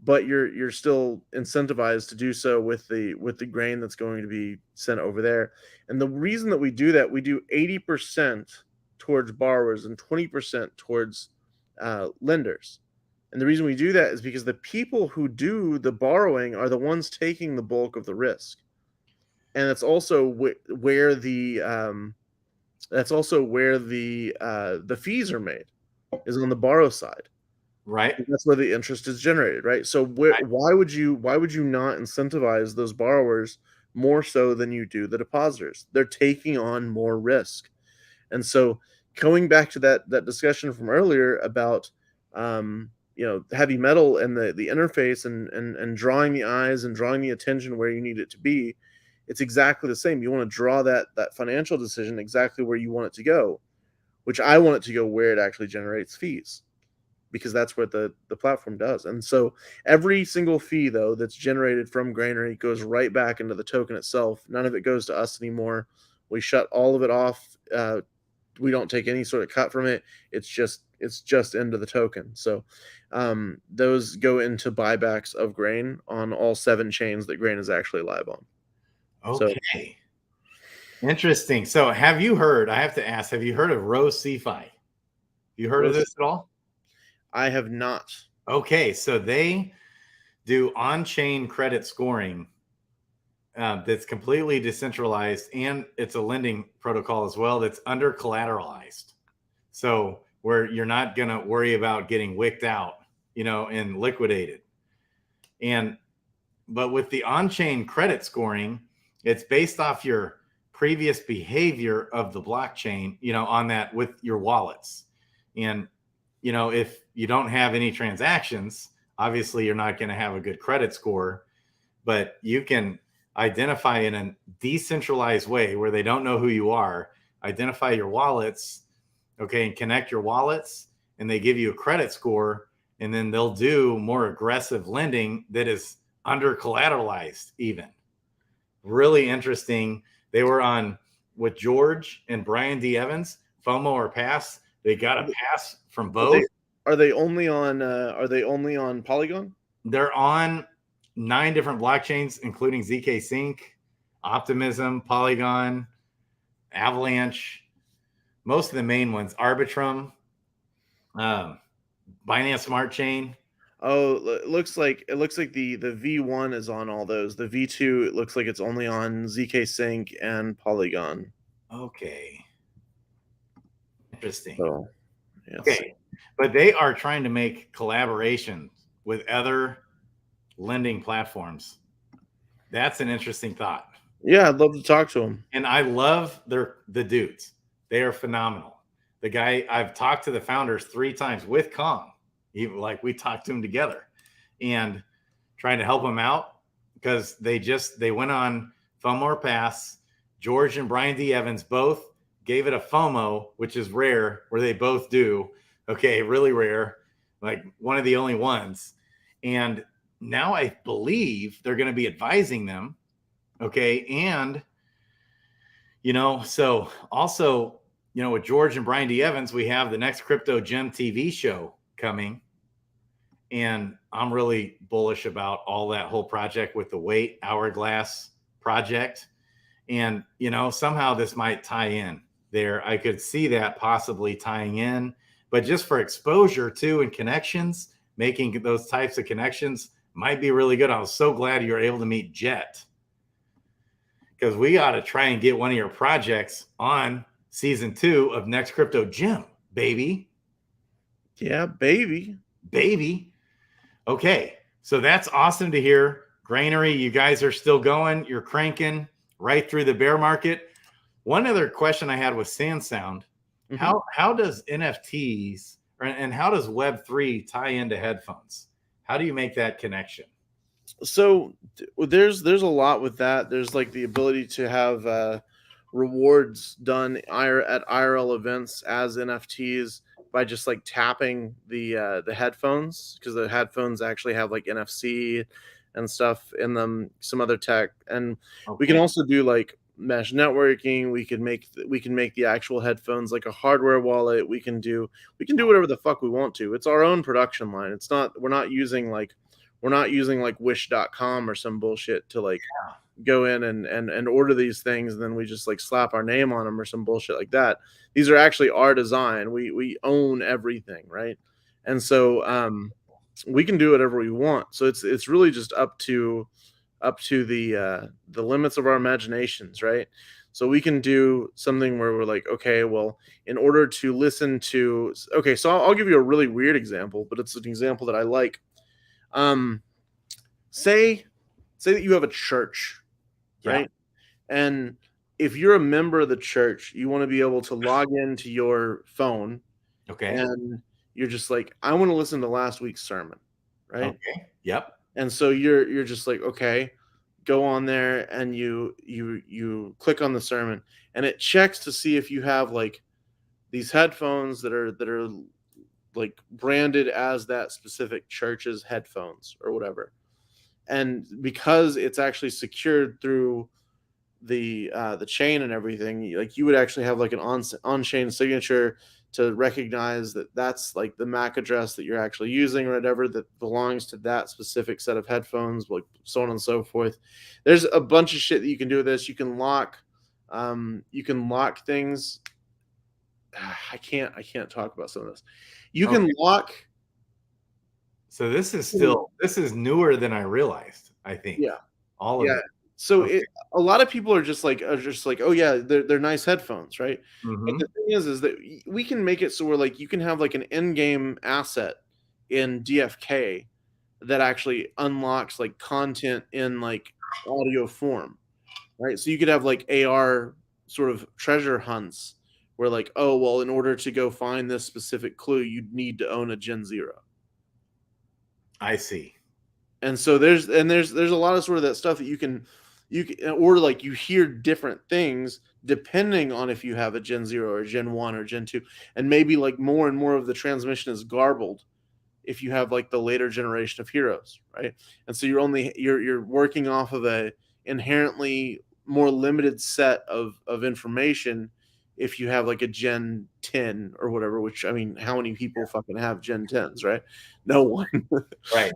but you're still incentivized to do so with the grain that's going to be sent over there. And the reason that we do that, we do 80% towards borrowers and 20% towards lenders. And the reason we do that is because the people who do the borrowing are the ones taking the bulk of the risk. And that's also where the fees are made, is on the borrow side. Right. That's where the interest is generated, right? So why would you not incentivize those borrowers more so than you do the depositors? They're taking on more risk. And so going back to that discussion from earlier about heavy metal and the interface and drawing the eyes and drawing the attention where you need it to be, it's exactly the same. You want to draw that financial decision exactly where you want it to go, which I want it to go where it actually generates fees, because that's what the platform does. And so every single fee, though, that's generated from Granary goes right back into the token itself. None of it goes to us anymore. We shut all of it off. We don't take any sort of cut from it. It's just into the token. So those go into buybacks of grain on all 7 chains that grain is actually live on. Okay. So, interesting. So have you heard, I have to ask, have you heard of Rose CeFi? You heard of this at all? I have not. Okay. So they do on-chain credit scoring that's completely decentralized, and it's a lending protocol as well that's under collateralized. So where you're not going to worry about getting wicked out, and liquidated. But with the on-chain credit scoring, it's based off your previous behavior of the blockchain, on that with your wallets. And if you don't have any transactions, obviously you're not going to have a good credit score, but you can identify in a decentralized way where they don't know who you are, identify your wallets, okay, and connect your wallets, and they give you a credit score, and then they'll do more aggressive lending that is under collateralized even. Really interesting. They were on with George and Brian D. Evans, FOMO or pass. They got a pass from Are both. they are they only on Polygon? They're on 9 different blockchains, including ZK Sync, Optimism, Polygon, Avalanche, most of the main ones, Arbitrum, um, Binance Smart Chain. Oh, it looks like the V1 is on all those. The V2, it looks like it's only on ZK Sync and Polygon. Okay. Interesting. So, yes. Okay. But they are trying to make collaborations with other lending platforms. That's an interesting thought. Yeah, I'd love to talk to them. And I love the dudes. They are phenomenal. The guy, I've talked to the founders 3 times with Kong. Like we talked to him together and trying to help him out because they went on FOMO or pass. George and Brian D. Evans both gave it a FOMO, which is rare, where they both do. Okay, really rare, like one of the only ones. And now I believe they're going to be advising them. Okay, and so also, with George and Brian D. Evans, we have the next Crypto Gem TV show coming. And I'm really bullish about all that whole project with the Wait Hourglass project. And, somehow this might tie in there. I could see that possibly tying in, but just for exposure too and connections, making those types of connections might be really good. I was so glad you were able to meet Jet because we got to try and get one of your projects on season 2 of Next Crypto Gym, baby. Yeah, baby. Okay, so that's awesome to hear. Grainery, you guys are still going. You're cranking right through the bear market. One other question I had with SandSound, how does NFTs and how does Web3 tie into headphones? How do you make that connection? So there's a lot with that. There's like the ability to have rewards done at IRL events as NFTs by just like tapping the headphones, because the headphones actually have like NFC and stuff in them, some other tech, and we can also do like mesh networking. We can make the actual headphones like a hardware wallet. We can do whatever the fuck we want to. It's our own production line. It's not we're not using like wish.com or some bullshit to like go in and order these things, and then we just like slap our name on them or some bullshit like that. These are actually our design. We own everything, right? And so we can do whatever we want. So it's really just up to the limits of our imaginations, right? So we can do something where we're like, okay, well, in order to listen to, okay, so I'll give you a really weird example, but it's an example that I like. Say that you have a church, right? And if you're a member of the church, you want to be able to log into your phone. Okay. And you're just like, I want to listen to last week's sermon, right? Okay. Yep. And so you're just like, okay, go on there and you click on the sermon, and it checks to see if you have like these headphones that are like branded as that specific church's headphones or whatever. And because it's actually secured through the chain and everything, like you would actually have like an on-chain signature to recognize that that's like the MAC address that you're actually using or whatever that belongs to that specific set of headphones, like so on and so forth. There's a bunch of shit that you can do with this. You can lock things. I can't talk about some of this. You can lock. So this is newer than I realized, I think. Yeah. All of it. So a lot of people are just like, oh yeah, they're nice headphones, right? But the thing is that we can make it so we're like, you can have like an in-game asset in DFK that actually unlocks like content in like audio form, right? So you could have like AR sort of treasure hunts where like, oh well, in order to go find this specific clue, you'd need to own a Gen Zero. I see. And so there's a lot of sort of that stuff that you can or like you hear different things depending on if you have a Gen 0 or Gen 1 or Gen 2, and maybe like more and more of the transmission is garbled if you have like the later generation of heroes, right? And so you're working off of a inherently more limited set of information if you have like a Gen 10 or whatever, which I mean, how many people fucking have Gen 10s, right? No one. Right.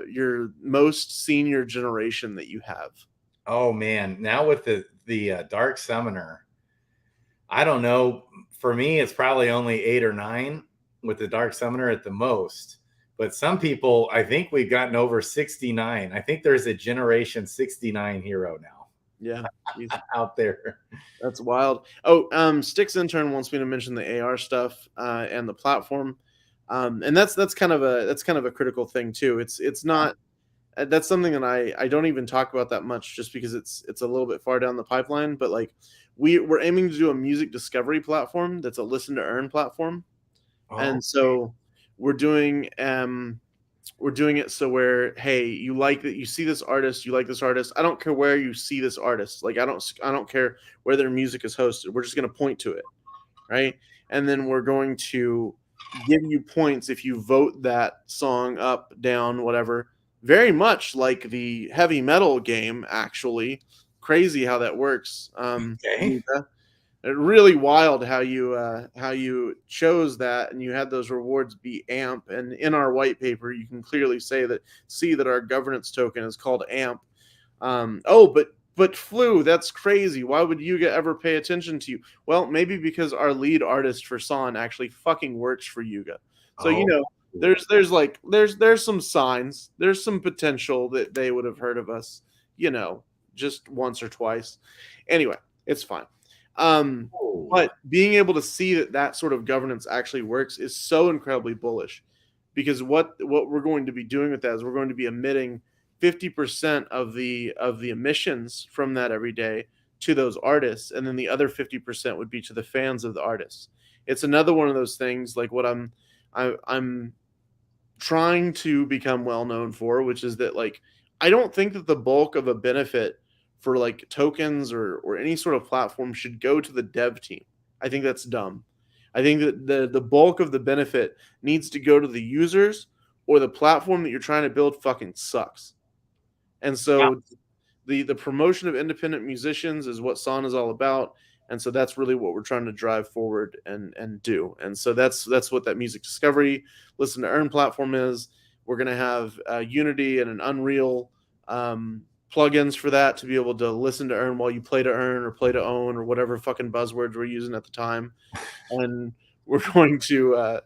Your most senior generation that you have? Oh man, now with the Dark Summoner, I don't know. For me, it's probably only 8 or 9 with the Dark Summoner at the most. But some people, I think we've gotten over 69. I think there's a Generation 69 hero now. Yeah, out there. That's wild. Oh, Sticks Intern wants me to mention the AR stuff and the platform, and that's kind of a critical thing too. It's not. That's something that I don't even talk about that much, just because it's a little bit far down the pipeline. But like we're aiming to do a music discovery platform that's a listen to earn platform, and so we're doing it so where, hey, you like that, you see this artist, you like this artist. I don't care where you see this artist. Like I don't care where their music is hosted. We're just going to point to it, right? And then we're going to give you points if you vote that song up, down, whatever. Very much like the heavy metal game, actually. Crazy how that works. Really wild how you chose that, and you had those rewards be AMP. And in our white paper, you can clearly see that our governance token is called AMP. But Flu, that's crazy. Why would Yuga ever pay attention to you? Well, maybe because our lead artist for San actually fucking works for Yuga. So there's some signs, there's some potential that they would have heard of us, just once or twice. Anyway, it's fine. But being able to see that sort of governance actually works is so incredibly bullish, because what we're going to be doing with that is we're going to be emitting 50% of the emissions from that every day to those artists, and then the other 50% would be to the fans of the artists. It's another one of those things like what I'm trying to become well known for, which is that like I don't think that the bulk of a benefit for like tokens or any sort of platform should go to the dev team. I think that's dumb. I think that the bulk of the benefit needs to go to the users, or the platform that you're trying to build fucking sucks. And so the promotion of independent musicians is what San is all about. And so that's really what we're trying to drive forward and do. And so that's what that music discovery listen to earn platform is. We're going to have Unity and an Unreal plugins for that to be able to listen to earn while you play to earn or play to own or whatever fucking buzzwords we're using at the time. And we're going to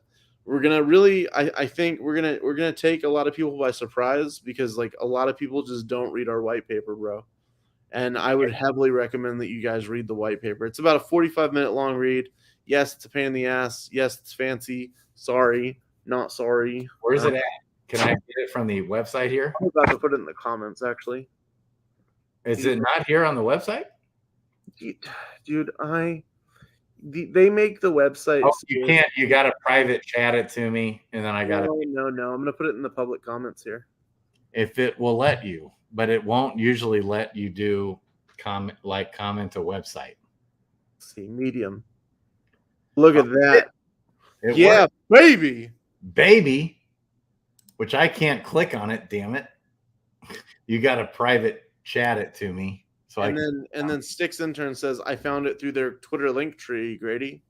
I think we're gonna take a lot of people by surprise, because like a lot of people just don't read our white paper, bro. And I would heavily recommend that you guys read the white paper. It's about a 45-minute long read. Yes, it's a pain in the ass. Yes, it's fancy. Sorry, not sorry. Where's it at? Can I get it from the website here? I'm about to put it in the comments, actually. Is it not here on the website? Dude, they make the website. Oh, you can't. You got to private chat it to me, and then I got to. No. I'm going to put it in the public comments here. If it will let you, but it won't usually let you do comment a website. Let's see, Medium. Look at that. It worked. Baby. Which I can't click on it. Damn it! You got to private chat it to me. So then Sticks Intern says, I found it through their Twitter link tree, Grady.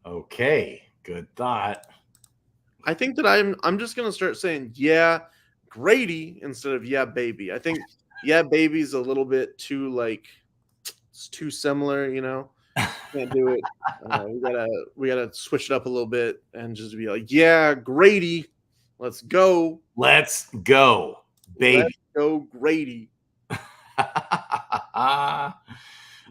Okay. Good thought. I think that I'm just gonna start saying Grady instead of baby. I think baby's a little bit too it's too similar, Can't do it. We gotta switch it up a little bit and just be like, Grady. Let's go. Let's go, baby. Let's go, Grady.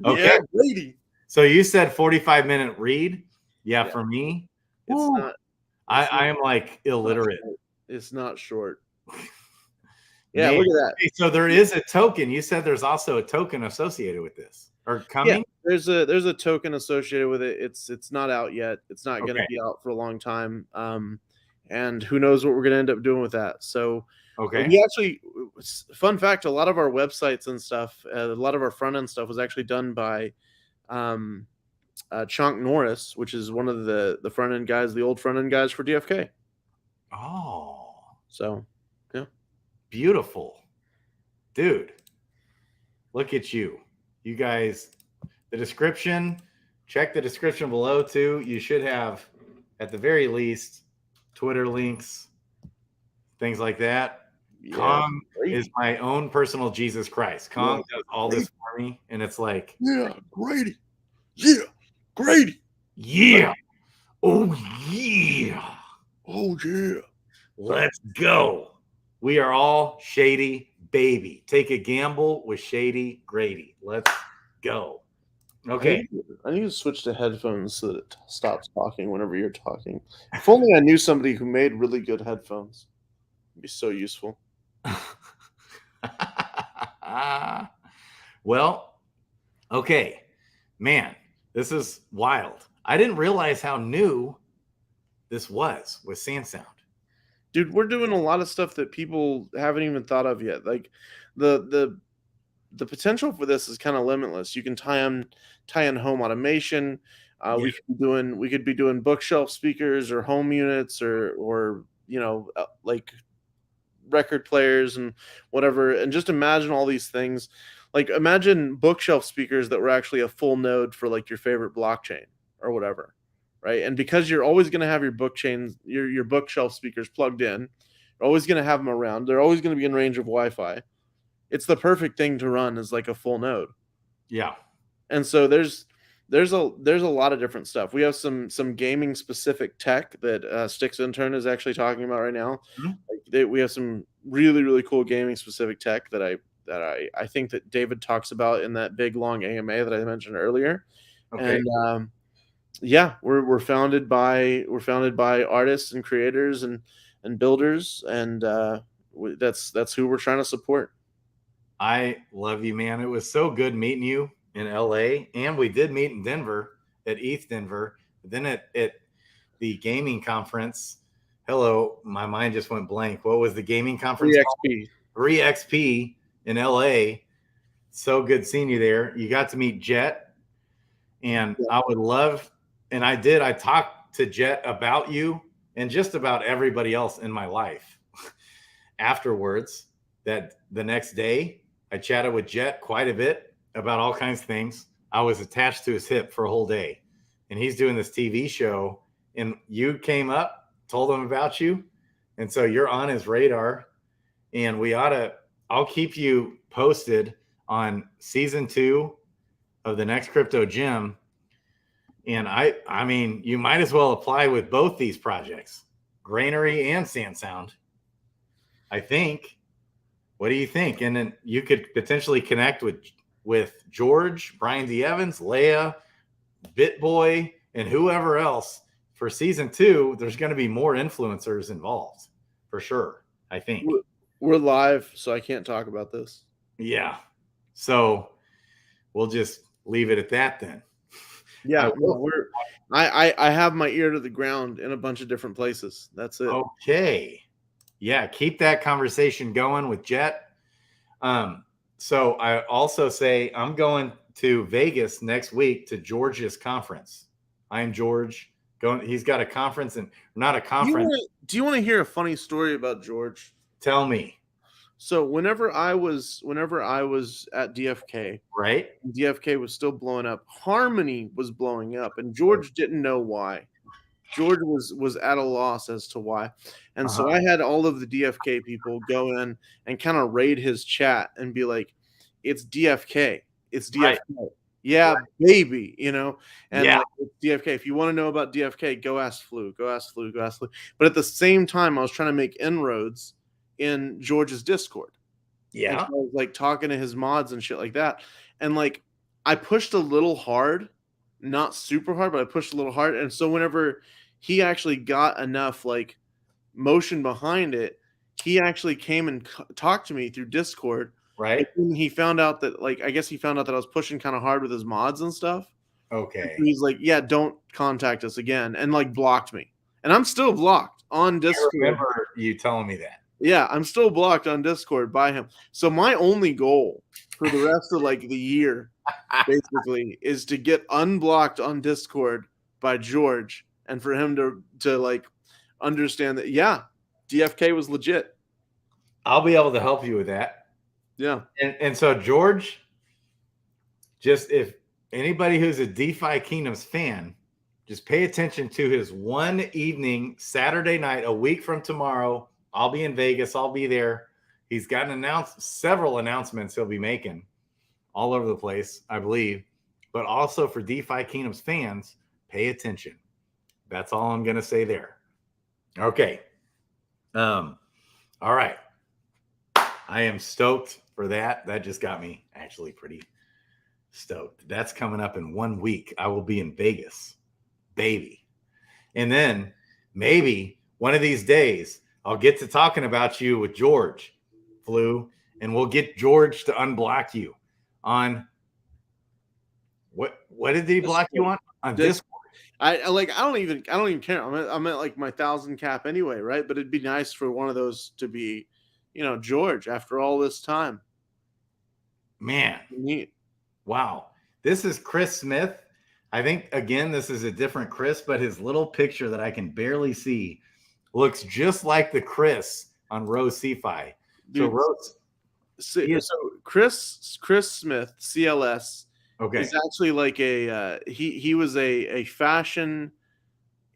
Okay. Grady. So you said 45-minute read. Yeah, for me, it's not. I am like illiterate. It's not short. Yeah, Man. look at that. Okay, so there is a token. You said there's also a token associated with this or Yeah, coming. there's a token associated with it. It's not out yet. It's not going to Okay. be out for a long time. And who knows what we're going to end up doing with that. So Okay. we actually, fun fact, a lot of our websites and stuff, a lot of our front end stuff was actually done by um, Chunk Norris, which is one of the front end guys, the old front end guys for DFK. Oh, So, yeah. beautiful, dude. Look at you. You guys, the description, check the description below too. You should have, at the very least, Twitter links, things like that. Yeah, Kong Grady. is my own personal Jesus Christ. Kong Yeah, does all this for me, and it's like, yeah, Grady. Yeah, Grady. yeah, oh yeah, Oh, yeah. let's go. We are all Shady Baby. Take a gamble with Shady Grady. Let's go. Okay. I need to switch to headphones so that it stops talking whenever you're talking. If only I knew somebody who made really good headphones. It'd be so useful. Well, okay. Man, this is wild. I didn't realize how new this was with Sand Sound. Dude, we're doing a lot of stuff that people haven't even thought of yet. Like the potential for this is kind of limitless. You can tie in home automation. Yeah. We could be doing bookshelf speakers or home units or like record players and whatever. And just imagine all these things. Like imagine bookshelf speakers that were actually a full node for like your favorite blockchain or whatever. Right. And because you're always going to have your your bookshelf speakers plugged in, you're always going to have them around. They're always going to be in range of Wi-Fi. It's the perfect thing to run as like a full node. Yeah. And so there's a lot of different stuff. We have some gaming specific tech that Sticks Intern is actually talking about right now. Mm-hmm. We have some really cool gaming specific tech that I think that David talks about in that big long AMA that I mentioned earlier. Okay. And yeah, we're founded by artists and creators and builders, and that's who we're trying to support. I love you, man. It was so good meeting you in LA. And we did meet in Denver at ETH Denver. Then at the gaming conference. Hello, my mind just went blank. What was the gaming conference? 3XP. 3XP in LA. So good seeing you there. You got to meet Jet. And I would love, and I talked to Jet about you and just about everybody else in my life afterwards. That the next day I chatted with Jet quite a bit about all kinds of things. I was attached to his hip for a whole day, and he's doing this TV show, and you came up, told him about you, and so you're on his radar, and I'll keep you posted on season 2 of the next Crypto Gym. And I mean, you might as well apply with both these projects, Granary and Sand Sound, I think. What do you think? And then you could potentially connect with George, Brian D. Evans, Leia, BitBoy, and whoever else for season 2. There's going to be more influencers involved for sure, I think. We're live, so I can't talk about this. Yeah. So we'll just leave it at that then. Yeah, I have my ear to the ground in a bunch of different places. That's it. Okay. Yeah, keep that conversation going with Jet. So I also say I'm going to Vegas next week to George's conference. I'm George going. He's got a conference and not a conference. Do you want to hear a funny story about George? Tell me. So whenever I was at DFK, right? DFK was still blowing up. Harmony was blowing up, and George didn't know why. George was at a loss as to why. And so I had all of the DFK people go in and kind of raid his chat and be like, it's DFK. It's DFK. Right. Yeah, right. Baby, and like, it's DFK. If you want to know about DFK, go ask Flu. Go ask Flu. Go ask Flu. But at the same time, I was trying to make inroads in George's Discord. Yeah. So I was like talking to his mods and shit like that. And like I pushed a little hard, not super hard, but I pushed a little hard. And so whenever he actually got enough like motion behind it, he actually came and talked to me through Discord. Right? And he found out that, like, I guess he found out that I was pushing kind of hard with his mods and stuff. Okay. He's like, yeah, don't contact us again, and like blocked me. And I'm still blocked on I Discord. remember you telling me that. Yeah, I'm still blocked on Discord by him. So my only goal for the rest of like the year, basically, is to get unblocked on Discord by George, and for him to like understand that, yeah, DFK was legit. I'll be able to help you with that. Yeah. And so George, just if anybody who's a DeFi Kingdoms fan, just pay attention to his one evening Saturday night, a week from tomorrow. I'll be in Vegas. I'll be there. He's got several announcements he'll be making all over the place, I believe. But also for DeFi Kingdoms fans, pay attention. That's all I'm going to say there. Okay. All right. I am stoked for that. That just got me actually pretty stoked. That's coming up in 1 week. I will be in Vegas, baby. And then maybe one of these days I'll get to talking about you with George Flu, and we'll get George to unblock you on what did he block you on Discord? I don't even care. I'm at like my 1,000 cap anyway, right? But it'd be nice for one of those to be, George, after all this time. Man, Neat. wow. This is Chris Smith. I think, again, this is a different Chris, but his little picture that I can barely see looks just like the Chris on Rose CFI. So Rose, so Chris Smith, CLS, okay, is actually like he was a fashion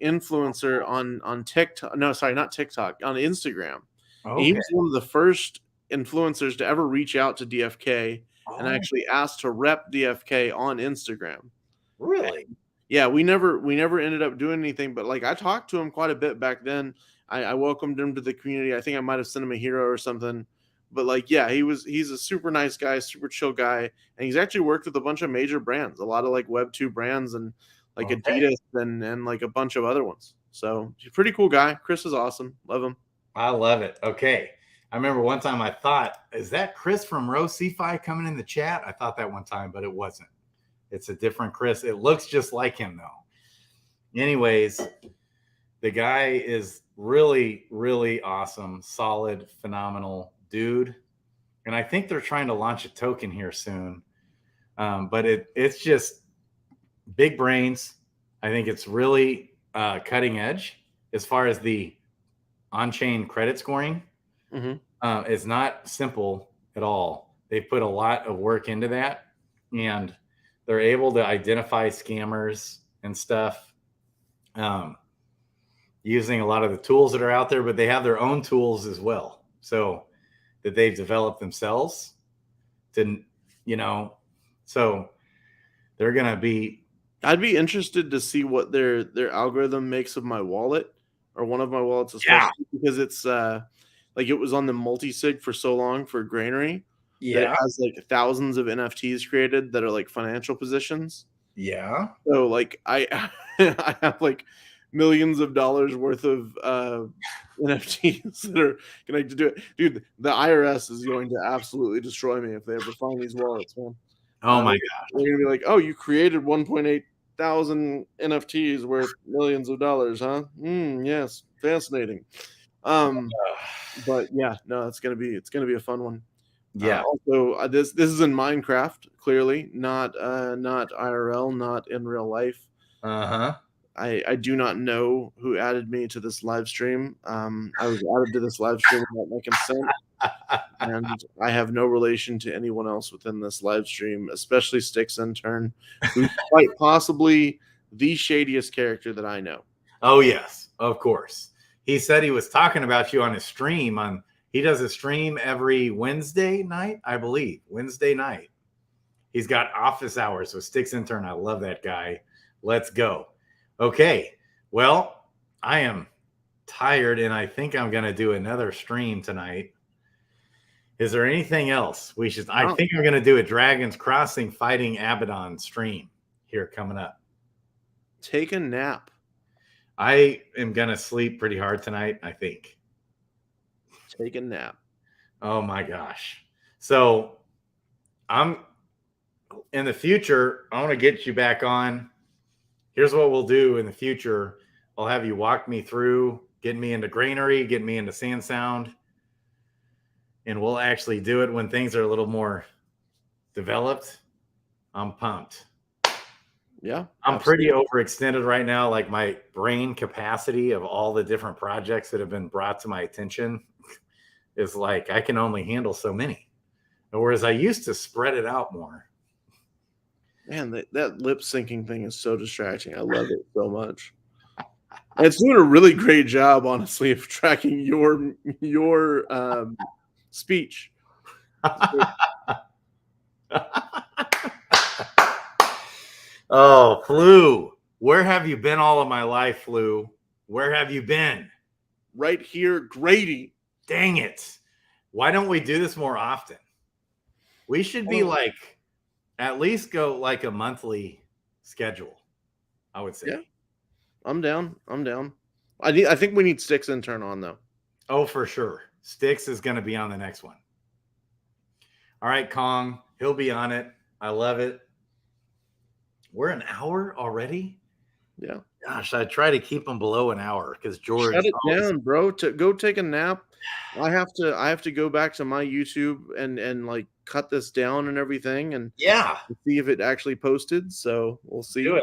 influencer on TikTok. No, sorry, not TikTok, on Instagram. okay. He was one of the first influencers to ever reach out to DFK and Oh, actually asked to rep DFK on Instagram. really? Yeah, we never ended up doing anything, but like I talked to him quite a bit back then. I welcomed him to the community. I think I might have sent him a hero or something. But like, yeah, he's a super nice guy, super chill guy, and he's actually worked with a bunch of major brands, a lot of like Web2 brands, and like Adidas and like a bunch of other ones. So he's a pretty cool guy. Chris is awesome. Love him. I love it. Okay. I remember one time I thought, is that Chris from Rose CFI coming in the chat? I thought that one time, but it wasn't. It's a different Chris. It looks just like him, though. Anyways, the guy is really, really awesome, solid, phenomenal dude. And I think they're trying to launch a token here soon. But it's just big brains. I think it's really cutting edge as far as the on-chain credit scoring. Mm-hmm. It's not simple at all. They put a lot of work into that, and they're able to identify scammers and stuff using a lot of the tools that are out there, but they have their own tools as well. So that they've developed themselves to, so they're going to be. I'd be interested to see what their algorithm makes of my wallet, or one of my wallets, especially because it's like it was on the multi-sig for so long for Granary. That it has like thousands of NFTs created that are like financial positions. Yeah. So like I I have like millions of dollars worth of NFTs that are connected to it. Dude, the IRS is going to absolutely destroy me if they ever find these wallets, man. Oh my gosh. They're gonna be like, oh, you created 1.8 thousand NFTs worth millions of dollars, huh? Yes, fascinating. But yeah, no, it's gonna be a fun one. Yeah. Also, this is in Minecraft, clearly, not IRL, not in real life. I do not know who added me to this live stream. I was added to this live stream without my consent, and I have no relation to anyone else within this live stream, especially Sticks Intern, who's quite possibly the shadiest character that I know. Oh yes, of course. He said he was talking about you on his stream. He does a stream every Wednesday night, I believe. Wednesday night. He's got office hours with Sticks Intern. I love that guy. Let's go. Okay. Well, I am tired, and I think I'm going to do another stream tonight. Is there anything else we should? I think I'm going to do a Dragons Crossing Fighting Abaddon stream here coming up. Take a nap. I am going to sleep pretty hard tonight, I think. take a nap. Oh my gosh. So I'm in the future, I want to get you back on. Here's what we'll do in the future. I'll have you walk me through, get me into granary, get me into sand sound, and we'll actually do it when things are a little more developed. I'm pumped. Yeah. I'm pretty overextended right now. Like my brain capacity of all the different projects that have been brought to my attention is like I can only handle so many. Whereas I used to spread it out more. Man, that lip syncing thing is so distracting. I love it so much. And it's doing a really great job, honestly, of tracking your speech. Oh, Flu. Where have you been all of my life, Flu? Where have you been? Right here, Grady. Dang it. Why don't we do this more often? We should be like, at least go like a monthly schedule, I would say. Yeah. I'm down. I think we need Sticks and turn on, though. Oh, for sure. Sticks is going to be on the next one. All right, Kong. He'll be on it. I love it. We're an hour already? Yeah. Gosh, I try to keep them below an hour because George. Shut it down, bro. Go take a nap. I have to go back to my YouTube and like cut this down and everything and see if it actually posted. So we'll see. Do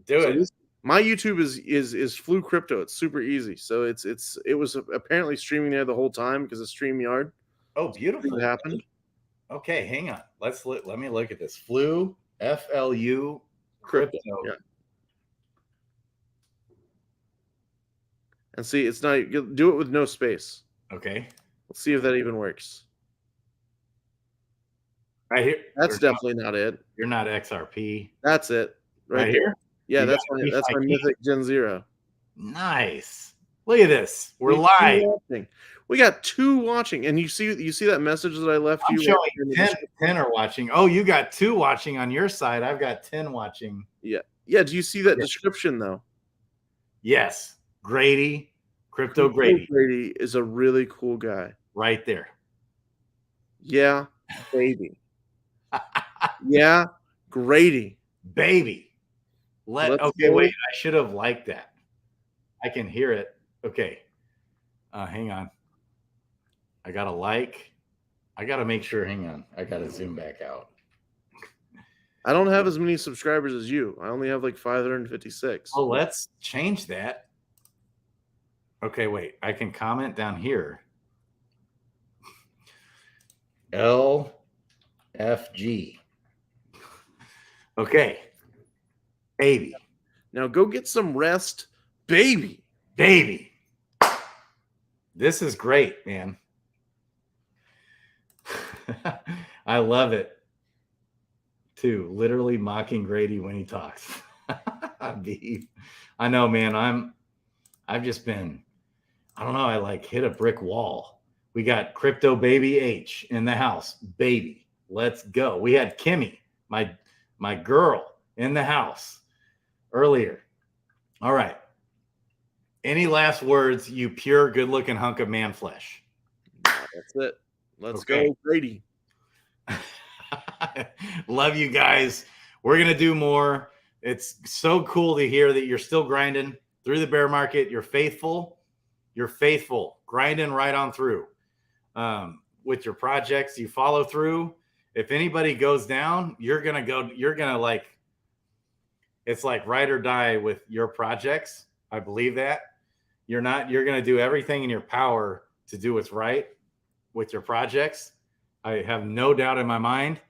it. My YouTube is Flu Crypto. It's super easy. So it was apparently streaming there the whole time because of StreamYard. Oh, beautiful. What happened? Okay, hang on. Let me look at this. Flu FLU Crypto. Yeah. And see, it's not. Do it with no space. Okay. Let's see if that even works. Right here. That's definitely not it. You're not XRP. That's it. Right here. Yeah, that's my Mythic Gen Zero. Nice. Look at this. We're live. We got 2 watching, and you see that message that I left I'm you. Showing 10 are watching. Oh, you got 2 watching on your side. I've got 10 watching. Yeah. Do you see that description though? Yes. Grady, Crypto Grady. Grady is a really cool guy. Right there. Yeah, baby. Yeah, Grady. Baby. Okay, wait. I should have liked that. I can hear it. Okay. Hang on. I got to like. I got to make sure. Hang on. I got to zoom back out. I don't have as many subscribers as you. I only have like 556. Oh, let's change that. Okay, wait. I can comment down here. LFG. Okay. Baby. Now go get some rest, baby. Baby. This is great, man. I love it. Too. Literally mocking Grady when he talks. I know, man. I've just been, I don't know. I like hit a brick wall. We got Crypto Baby H in the house. Baby. Let's go. We had Kimmy, my girl, in the house earlier. All right. Any last words, you pure good-looking hunk of man flesh? That's it. Let's go, Grady. Love you guys. We're going to do more. It's so cool to hear that you're still grinding through the bear market. You're faithful. Grinding right on through with your projects. You follow through. If anybody goes down, you're going to like, it's like ride or die with your projects. I believe that. You're going to do everything in your power to do what's right with your projects. I have no doubt in my mind.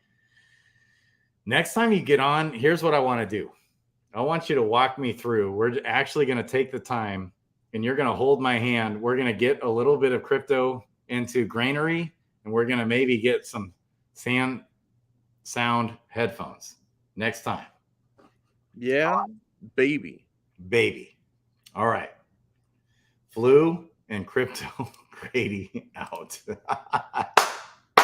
Next time you get on, here's what I want to do. I want you to walk me through. We're actually going to take the time and you're going to hold my hand. We're going to get a little bit of crypto into granary and we're going to maybe get some sand sound headphones next time. Yeah, baby. All right. Flu and Crypto Grady out.